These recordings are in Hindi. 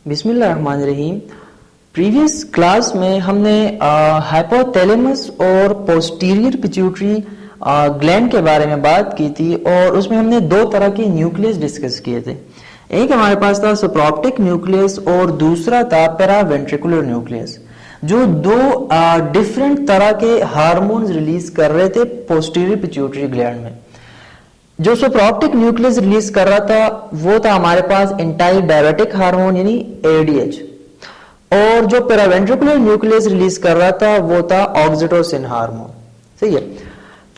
बिस्मिल्लाहिर्रहमानिर्रहीम। प्रीवियस क्लास में हमने हाइपोथैलेमस और पोस्टीरियर पिट्यूटरी ग्लैंड के बारे में बात की थी और उसमें हमने दो तरह के न्यूक्लियस डिस्कस किए थे। एक हमारे पास था सुप्रोप्टिक न्यूक्लियस और दूसरा था पैरावेंट्रिकुलर न्यूक्लियस, जो दो डिफरेंट तरह के हार्मोन्स रिलीज कर रहे थे पोस्टीरियर पिट्यूटरी ग्लैंड में। जो सुप्रोप्टिक न्यूक्लियस रिलीज कर रहा था वो था हमारे पास एंटाई डायरेटिक हार्मोन यानी एडीएच, और जो पैरावेंट्रिकुलर न्यूक्लियस रिलीज कर रहा था वो था ऑक्सीटोसिन हार्मोन। सही है।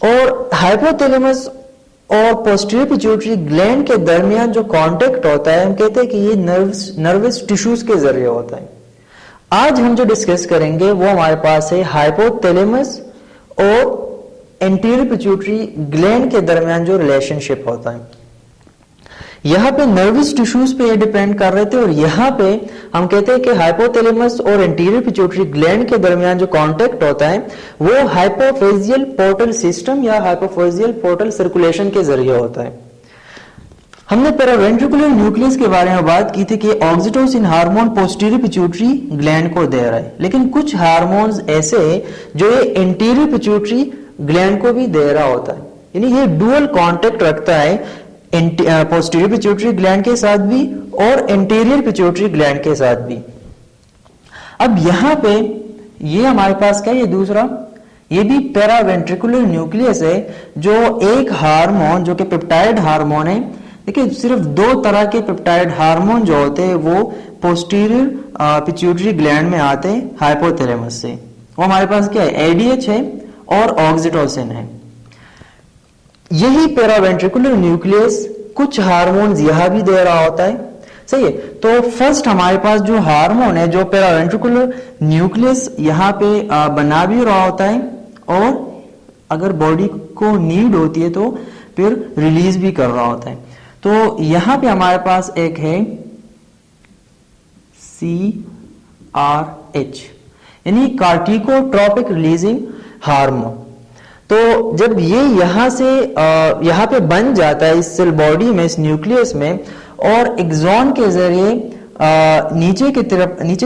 और हाइपोथैलेमस और पोस्टीरियर पिट्यूटरी ग्लैंड के दरमियान जो कांटेक्ट होता है, हम कहते हैं कि ये नर्वस टिश्यूज के जरिए होता है। आज हम जो डिस्कस करेंगे वो हमारे पास है हाइपोथैलेमस और एंटीरियर पिट्यूटरी ग्लैंड के दरमियान जो रिलेशनशिप होता है। यहां पे नर्वस टिश्यूज पे ये डिपेंड कर रहे थे, और यहां पे हम कहते हैं कि हाइपोथैलेमस और एंटीरियर पिट्यूटरी ग्लैंड के दरमियान जो कांटेक्ट होता है वो हाइपोफेजियल पोर्टल सिस्टम या हाइपोफेजियल पोर्टल सर्कुलेशन के जरिए होता है। हमने पैरावेंट्रिकुलर न्यूक्लियस के बारे में बात की थी कि oxytocin hormone posterior pituitary gland को दे रहा है, लेकिन कुछ हार्मोन्स ऐसे जो ये एंटीरियर पिट्यूटरी ग्लैंड को भी दे रहा होता है, यानी ये डुअल कांटेक्ट रखता है पोस्टीरियर पिट्यूटरी ग्लैंड के साथ भी और एंटीरियर पिट्यूटरी ग्लैंड के साथ भी। अब यहां पे ये हमारे पास क्या है, ये दूसरा, ये भी पैरावेंट्रिकुलर न्यूक्लियस है, जो एक हार्मोन जो कि पेप्टाइड हार्मोन है। देखिए, सिर्फ दो तरह के पेप्टाइड हार्मोन जो होते हैं वो पोस्टीरियर पिट्यूटरी ग्लैंड में आते हैं हाइपोथैलेमस से। वो हमारे पास क्या है, एडीएच है और ऑक्सीटोसिन है। यही पैरावेंट्रिकुलर न्यूक्लियस कुछ हार्मोन्स यहां भी दे रहा होता है। सही है। तो फर्स्ट हमारे पास जो हार्मोन है जो पैरावेंट्रिकुलर न्यूक्लियस यहां पे बना भी रहा होता है, और अगर बॉडी को नीड होती है तो फिर रिलीज भी कर रहा होता है। तो यहां पे हमारे पास एक है CRH यानी कार्टिकोट्रोपिक रिलीजिंग हार्मोन। तो जब ये यहां पे बन जाता है इस सेल बॉडी में, इस न्यूक्लियस में, और एक्सॉन के जरिए नीचे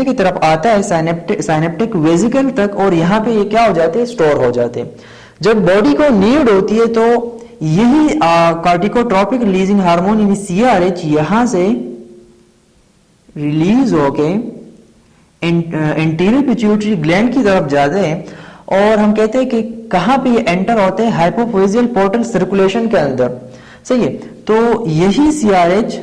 की तरफ आता है साइनेप्टिक वेसिकल तक, और यहां पे ये क्या हो जाते हैं, स्टोर हो जाते हैं। जब बॉडी को नीड होती है तो यही कार्टिकोट्रोपिक रिलीजिंग हार्मोन यानी CRH यहां से रिलीज होके एंटीरियर पिट्यूटरी ग्लैंड की तरफ जाते हैं, और हम कहते हैं कि कहां पे ये एंटर होते हैं, हाइपोफेजियल पोर्टल सर्कुलेशन के अंदर। सही है। तो यही CRH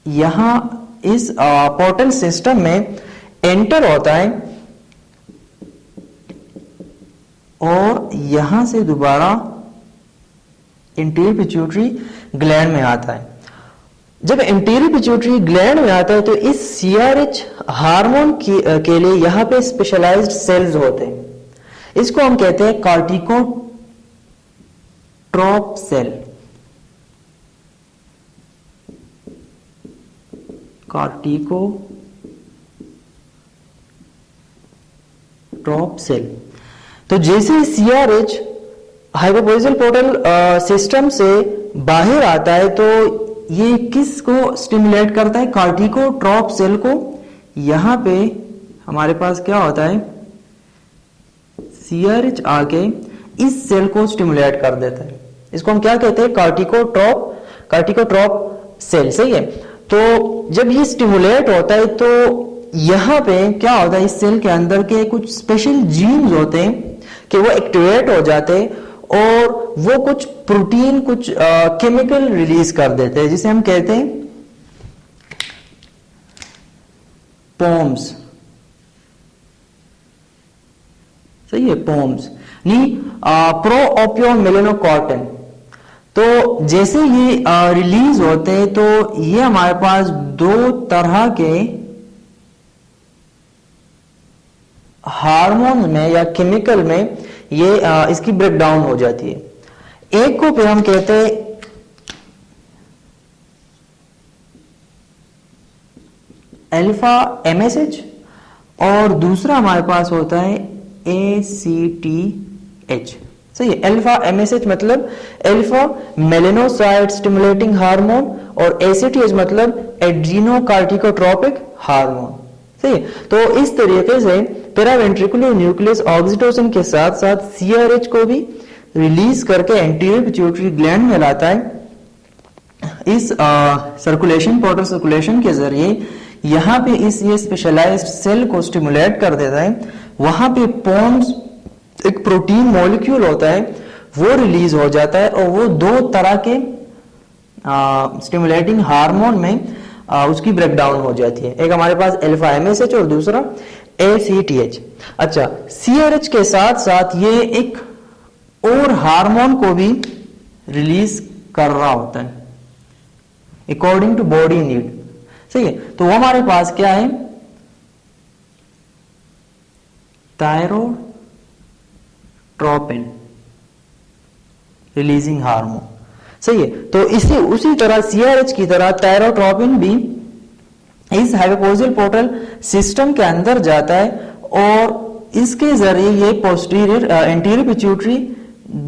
यहां इस पोर्टल सिस्टम में एंटर होता है और यहां से दोबारा एंटीरियर पिट्यूटरी ग्लैंड में आता है। जब एंटीरियर पिट्यूटरी ग्लैंड में आता है तो इस CRH हार्मोन के लिए यहां पे स्पेशलाइज्ड सेल्स होते हैं। इसको हम कहते हैं कार्टिकोट्रोप सेल। कार्टिकोट्रोप सेल। तो जैसे CRH हाइपोफेजियल पोर्टल सिस्टम से बाहर आता है तो ये किसको स्टिमुलेट करता है, कार्टिकोट्रोप सेल को। यहां पे हमारे पास क्या होता है, CRH आके इस सेल को स्टिमुलेट कर देता है। इसको हम क्या कहते हैं, कार्टिकोट्रोप सेल। सही है। तो जब ये स्टिमुलेट होता है तो यहां पे क्या होता है, इस सेल के अंदर के कुछ स्पेशल जीन्स होते हैं कि वो एक्टिवेट हो जाते हैं और वो कुछ प्रोटीन, कुछ केमिकल रिलीज कर देते हैं, जिसे हम कहते हैं पोम्स। सही है, पोम्स नहीं, प्रो ओपियो मेलेनोकॉर्टिन। तो जैसे ये रिलीज होते हैं तो ये हमारे पास दो तरह के हार्मोन में या केमिकल में ये इसकी ब्रेकडाउन हो जाती है। एक को फिर हम कहते हैं अल्फा MSH, और दूसरा हमारे पास होता है ACTH। सही है। अल्फा MSH मतलब अल्फा मेलेनोसाइट स्टिमुलेटिंग हार्मोन, और ACTH मतलब एड्रीनोकार्टिकोट्रोपिक हार्मोन। सही है। तो इस तरीके से पेरावेंट्रिकुलर न्यूक्लियस ऑक्सीटोसिन के साथ साथ CRH को भी रिलीज करके एंटीरियर पिट्यूटरी ग्लैंड में लाता है। इस सर्कुलेशन, पोर्टल सर्कुलेशन के जरिए यहाँ पे इस ये स्पेशलाइज्ड सेल को स्टिमुलेट कर देता है। वहां पे पॉन्स एक प्रोटीन मॉलिक्यूल होता है, वो रिलीज हो जाता है, और वो दो तरह के स्टिमुलेटिंग हार्मोन में उसकी ब्रेकडाउन हो जाती है। एक हमारे पास अल्फा MSH और दूसरा ACTH। अच्छा, CRH के साथ साथ ये एक और हार्मोन को भी रिलीज कर रहा होता है अकॉर्डिंग टू बॉडी नीड। सही है। तो वो हमारे पास क्या है, थायरोट्रोपिन रिलीजिंग हार्मोन। सही है। तो इसी उसी तरह CRH की तरह थायरोट्रोपिन भी इस हाइपोपोजियल पोर्टल सिस्टम के अंदर जाता है, और इसके जरिए ये पोस्टीरियर एंटीरियर पिट्यूटरी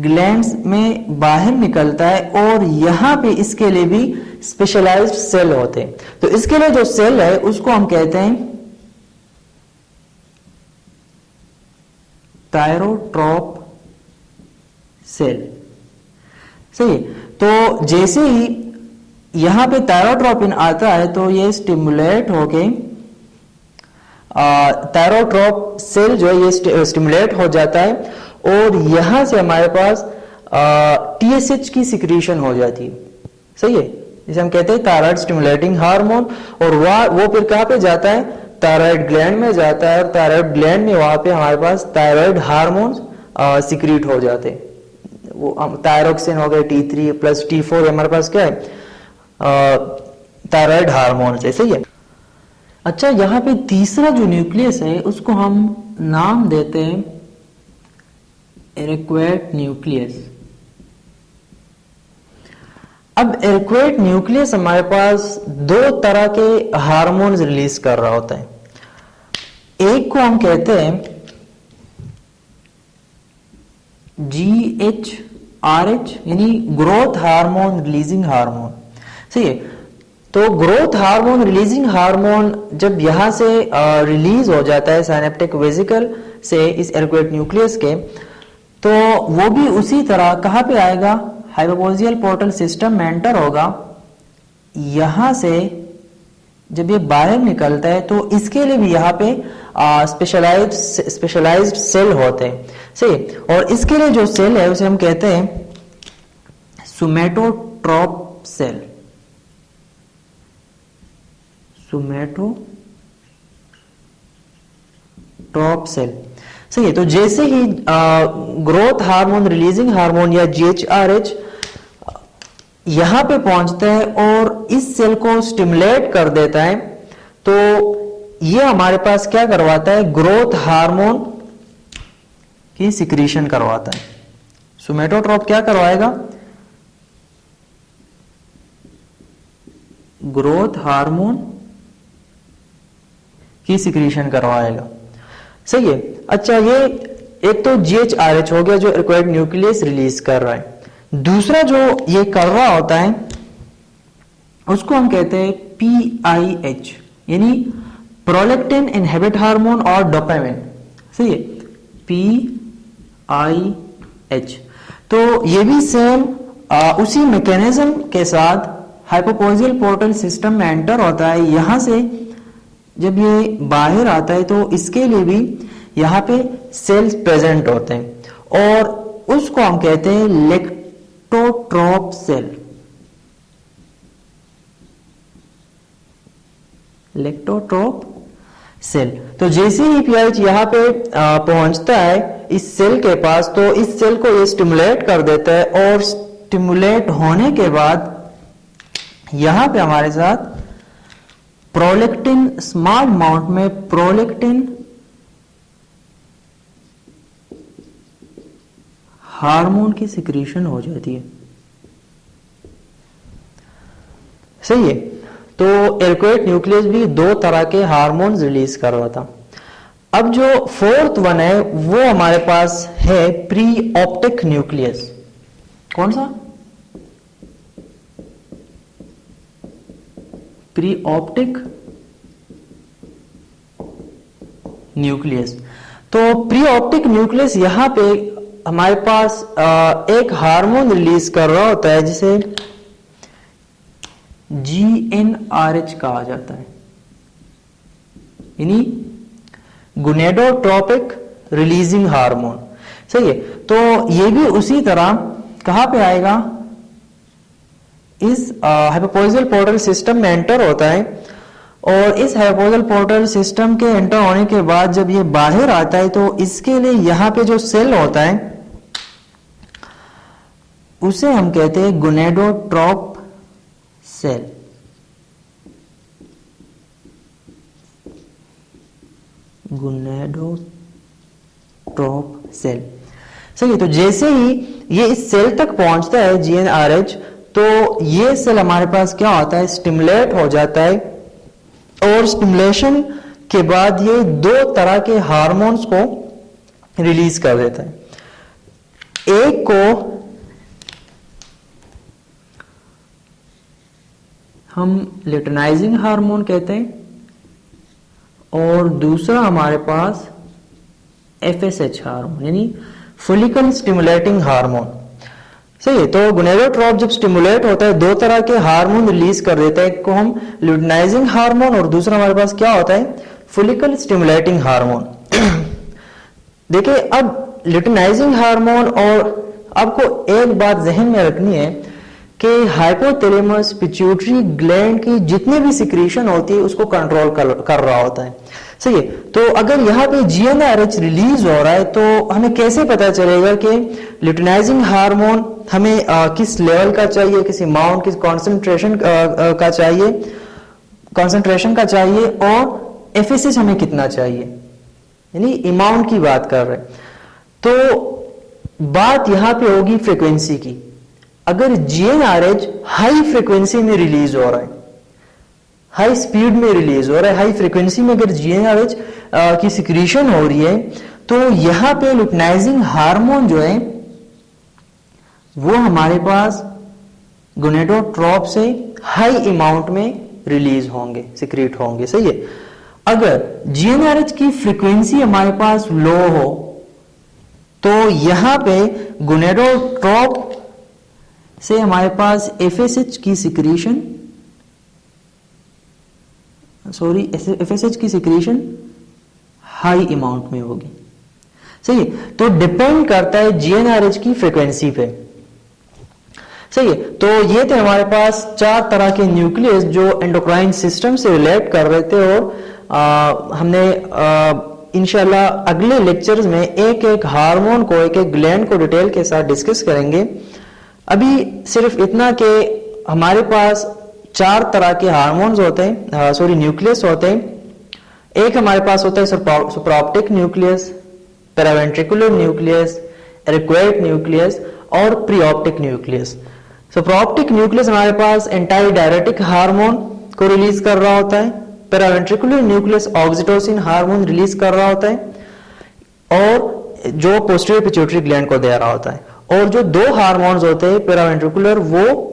ग्लैंड्स में बाहर निकलता है, और यहां पे इसके लिए भी स्पेशलाइज्ड सेल होते हैं। तो इसके लिए जो सेल है उसको हम कहते हैं थायरोट्रोप सेल। सही। तो जैसे ही यहां पे थायरोट्रोपिन आता है तो ये स्टिमुलेट होके थायरोट्रोप सेल जो है ये स्टिमुलेट हो जाता है, और यहां से हमारे पास TSH की सिक्रीशन हो जाती है। सही है। जिसे हम कहते हैं थायराइड स्टिमुलेटिंग हार्मोन, और वो फिर कहां पे जाता है, थायराइड ग्लैंड में जाता है, और थायराइड ग्लैंड में वहां पे हमारे पास थायराइड हार्मोन्स सिक्रीट हो जाते हैं। वो थायरोक्सिन हो गए, T3 प्लस T4 हमारे पास क्या है, थायराइड हार्मोन से। सही है। अच्छा, यहाँ पे तीसरा जो न्यूक्लियस है उसको हम नाम देते हैं एरिक्वेट न्यूक्लियस। अब एरिक्वेट न्यूक्लियस हमारे पास दो तरह के हार्मोन्स रिलीज कर रहा होता है। एक को हम कहते हैं GHRH यानी ग्रोथ हार्मोन रिलीजिंग हार्मोन। सही है। तो ग्रोथ हार्मोन रिलीजिंग हार्मोन जब यहां से रिलीज हो जाता है साइनेप्टिक वेसिकल से इस एरिक्वेट न्यूक्लियस के, तो वो भी उसी तरह कहां पे आएगा, हाइपोपोजियल पोर्टल सिस्टम में एंटर होगा। यहां से जब ये बाहर निकलता है तो इसके लिए भी यहाँ पे स्पेशलाइज्ड सेल होते हैं। सही। और इसके लिए जो सेल है उसे हम कहते हैं सोमैटोट्रोप सेल। सोमैटोट्रोप सेल। सही है। तो जैसे ही ग्रोथ हार्मोन रिलीजिंग हार्मोन या GHRH यहां पे पहुंचता है और इस सेल को स्टिमुलेट कर देता है, तो ये हमारे पास क्या करवाता है, ग्रोथ हार्मोन की सिक्रीशन करवाता है। सोमैटोट्रोप क्या करवाएगा, ग्रोथ हार्मोन की सिक्रीशन करवाएगा। सही है। अच्छा, ये एक तो GHRH हो गया जो रिक्वायर्ड न्यूक्लियस रिलीज कर रहा है। दूसरा जो ये कर रहा होता है उसको हम कहते हैं PIH यानी प्रोलैक्टिन इनहिबिट हार्मोन और डोपामिन। सही है, PIH। तो ये भी सेम उसी मैकेनिज्म के साथ हाइपोपोजियल पोर्टल सिस्टम में एंटर होता है। यहां से जब ये बाहर आता है तो इसके लिए भी यहाँ पे सेल्स प्रेजेंट होते हैं और उसको हम कहते हैं लेक्टोट्रोप सेल। लेक्टोट्रोप सेल। तो जैसे ही पीआईएच यहाँ पे पहुंचता है इस सेल के पास, तो इस सेल को ये स्टिमुलेट कर देता है और स्टिमुलेट होने के बाद यहां पे हमारे साथ प्रोलैक्टिन स्मॉल अमाउंट में प्रोलैक्टिन हार्मोन की सिक्रीशन हो जाती है। सही है। तो एरिक्वेट न्यूक्लियस भी दो तरह के हार्मोन्स रिलीज कर रहा था। अब जो फोर्थ वन है वो हमारे पास है प्री ऑप्टिक न्यूक्लियस। कौन सा? Pre optic nucleus. तो प्री ऑप्टिक न्यूक्लियस यहां पे हमारे पास एक हार्मोन रिलीज कर रहा होता है जिसे GnRH कहा जाता है, यानी गुनेडोट्रोपिक रिलीजिंग हार्मोन। सही है। तो ये भी उसी तरह कहां पे आएगा? इस हाइपोपोइजल पोर्टल सिस्टम में एंटर होता है, और इस हाइपोपोइजल पोर्टल सिस्टम के एंटर होने के बाद जब ये बाहर आता है तो इसके लिए यहां पे जो सेल होता है उसे हम कहते हैं गुनेडोट्रोप सेल। गुनेडोट्रोप सेल। सही है। तो जैसे ही ये इस सेल तक पहुंचता है GnRH, तो ये सेल हमारे पास क्या होता है? स्टिमुलेट हो जाता है, और स्टिमुलेशन के बाद ये दो तरह के हार्मोन्स को रिलीज कर देता है। एक को हम लुटेनाइजिंग हार्मोन कहते हैं, और दूसरा हमारे पास FSH हार्मोन, यानी फोलिकल स्टिमुलेटिंग हार्मोन। सही है। तो गुनेडोट्रोप जब स्टिमुलेट होता है दो तरह के हार्मोन रिलीज कर देता है, एक को हम लुटेनाइजिंग हार्मोन और दूसरा हमारे पास क्या होता है? Follicle stimulating hormone. देखिए, अब लुटेनाइजिंग हार्मोन, और आपको एक बात जहन में रखनी है कि हाइपोथैलेमस पिट्यूटरी ग्लैंड की जितनी भी सिक्रीशन होती है उसको कंट्रोल कर रहा होता है। सही है। तो अगर यहाँ पे GnRH रिलीज हो रहा है तो हमें कैसे पता चलेगा कि लुटेनाइजिंग हार्मोन हमें किस लेवल का चाहिए, किस अमाउंट, किस कॉन्सेंट्रेशन का चाहिए, और FSH हमें कितना चाहिए, यानी अमाउंट की बात कर रहे हैं। तो बात यहाँ पे होगी फ्रीक्वेंसी की। अगर GnRH हाई फ्रीक्वेंसी में रिलीज हो रहा है, हाई स्पीड में रिलीज हो रहा है, हाई फ्रीक्वेंसी में अगर GnRH की सिक्रीशन हो रही है, तो यहां पे लुटेनाइजिंग हार्मोन जो है वो हमारे पास गुनेडोट्रोप से हाई अमाउंट में रिलीज होंगे, सिक्रीट होंगे। सही है। अगर GnRH की फ्रीक्वेंसी हमारे पास लो हो तो यहां पे गुनेडोट्रोप से हमारे पास FSH की सिक्रीशन हाई अमाउंट में होगी। सही है। तो डिपेंड करता है GnRH की फ्रीक्वेंसी पे। सही है। तो ये थे हमारे पास चार तरह के न्यूक्लियस जो एंडोक्राइन सिस्टम से रिलेट कर रहे थे, और हमने इंशाल्लाह अगले लेक्चर्स में एक एक हार्मोन को, एक एक ग्लैंड को डिटेल के साथ डिस्कस करेंगे। अभी सिर्फ इतना कि हमारे पास चार तरह के हार्मोन्स होते हैं, न्यूक्लियस होते हैं। एक हमारे पास होता है supraoptic nucleus, paraventricular nucleus, arcuate nucleus और प्रीऑप्टिक न्यूक्लियस। सुप्राऑप्टिक न्यूक्लियस हमारे पास एंटाई डायरेटिक हार्मोन को रिलीज कर रहा होता है, paraventricular nucleus oxytocin hormone release कर रहा होता है, और जो पोस्टीरियर पिट्यूटरी ग्लैंड को दे रहा होता है। और जो दो हार्मोन्स होते हैं पैरावेंट्रिकुलर, वो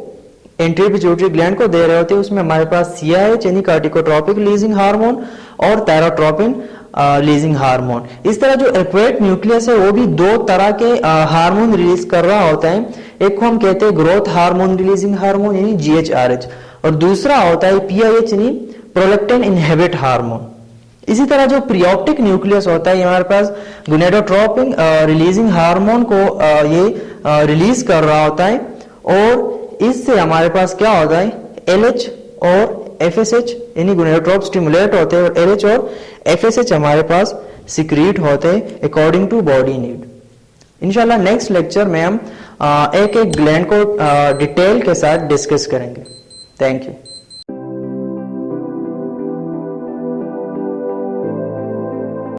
एंटीरियर पिट्यूटरी ग्लैंड को दे रहे होते हैं। उसमें हमारे पास CIH यानी कार्टिकोट्रोपिक रिलीजिंग हार्मोन और थायरोट्रोपिन रिलीजिंग हार्मोन। इस तरह जो एक्वेट न्यूक्लियस है वो भी दो तरह के हार्मोन रिलीज कर रहा होता है। एक को हम कहते हैं ग्रोथ हार्मोन रिलीजिंग हार्मोन यानी GHRH, और दूसरा होता है PIH यानी प्रोलैक्टिन इनहिबिट हार्मोन। इसी तरह जो प्रीऑप्टिक न्यूक्लियस होता है, हमारे पास गुनेडोट्रोपिन रिलीजिंग हार्मोन को ये रिलीज कर रहा होता है, और इससे हमारे पास क्या होता है LH और FSH यानी गुनेडोट्रोप स्टिमुलेट होते हैं, और LH और FSH हमारे पास सिक्रीट होते हैं अकॉर्डिंग टू बॉडी नीड। इंशाल्लाह नेक्स्ट लेक्चर में हम एक एक ग्लैंड को डिटेल के साथ डिस्कस करेंगे। Thank you.